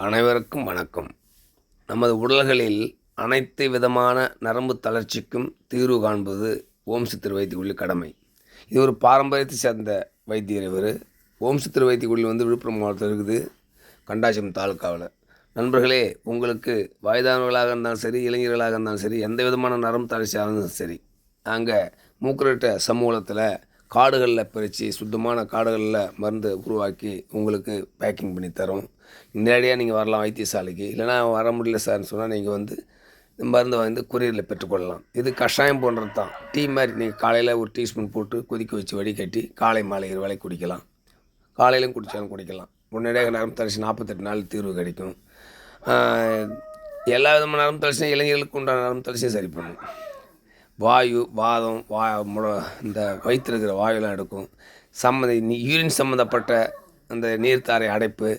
அனைவருக்கும் வணக்கம். நமது உடல்களில் அனைத்து விதமான நரம்பு தளர்ச்சிக்கும் தீர்வு காண்பது ஓம் சித்தர் வைத்தியக்குழி கடமை. இது ஒரு பாரம்பரியத்தை சேர்ந்த வைத்தியர். இவர் ஓம் சித்தர் வைத்தியக்குழி விழுப்புரம் மாவட்டத்தில் இருக்குது, கண்டாசியம் தாலுக்காவில். நண்பர்களே, உங்களுக்கு வயதானவர்களாக இருந்தாலும் சரி, இளைஞர்களாக இருந்தாலும் சரி, எந்த விதமான நரம்பு தளர்ச்சியாக இருந்தாலும் சரி, நாங்கள் மூக்குரட்ட சமூகத்தில் காடுகளில் பறித்து சுத்தமான காடுகளில் மருந்து உருவாக்கி உங்களுக்கு பேக்கிங் பண்ணி தரோம். நேரடியாக நீங்கள் வரலாம் வைத்தியசாலைக்கு. இல்லைனா வர முடியல சார்னு சொன்னால் நீங்கள் மருந்தை கொரியரில் பெற்றுக்கொள்ளலாம். இது கஷாயம் போன்றது தான். டீ மாதிரி நீங்கள் காலையில் ஒரு டீஸ்பூன் போட்டு கொதிக்க வச்சு வடிகட்டி காலை மாலை வேலை குடிக்கலாம். காலையிலும் குடித்தாலும் குடிக்கலாம். உடனடியாக நரம்பு தளர்ச்சி 48 நாள் தீர்வு கிடைக்கும். எல்லா விதமான நரம்பு தளர்ச்சியும் இளைஞர்களுக்கு உண்டான நரம்பு தளர்ச்சியும் சரி பண்ணும். வாயு வாதம் இந்த வயிற்றில் இருக்கிற வாயுலாம் எடுக்கும். யூரின் சம்மந்தப்பட்ட அந்த நீர்த்தாரை அடைப்பு,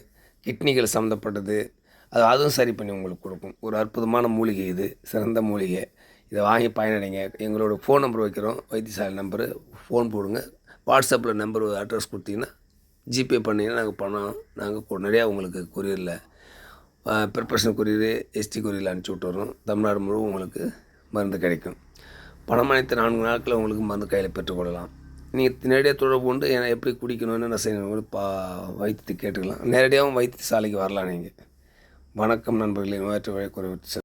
கிட்னிகள் சம்மந்தப்பட்டது அதுவும் சரி பண்ணி உங்களுக்கு கொடுக்கும். ஒரு அற்புதமான மூலிகை இது, சிறந்த மூலிகை. இதை வாங்கி பயனடைங்க. எங்களோட ஃபோன் நம்பர் வைக்கிறோம், வைத்தியசாலை நம்பரு. ஃபோன் போடுங்க. வாட்ஸ்அப்பில் நம்பர் அட்ரஸ் கொடுத்தீங்கன்னா ஜிபே பண்ணிங்கன்னா நாங்கள் உடனடியாக உங்களுக்கு கொரியரில் ப்ரிப்ரேஷன் கொரியர், எஸ்டி கொரியரில் அனுப்பிச்சி விட்டுறோம். தமிழ்நாடு முழுவதும் உங்களுக்கு மருந்து கிடைக்கும். பணம் அனைத்து 4 நாட்களில் உங்களுக்கு மருந்து கையில் பெற்றுக்கொள்ளலாம். நீங்கள் நேரடியாக தொடர்பு கொண்டு எப்படி குடிக்கணும்னு என்ன செய்யணும் வைத்தியத்தை கேட்டுக்கலாம். நேரடியாகவும் வைத்தியசாலைக்கு வரலாம் நீங்கள். வணக்கம் நண்பர்களே. நோயற்ற குறைவு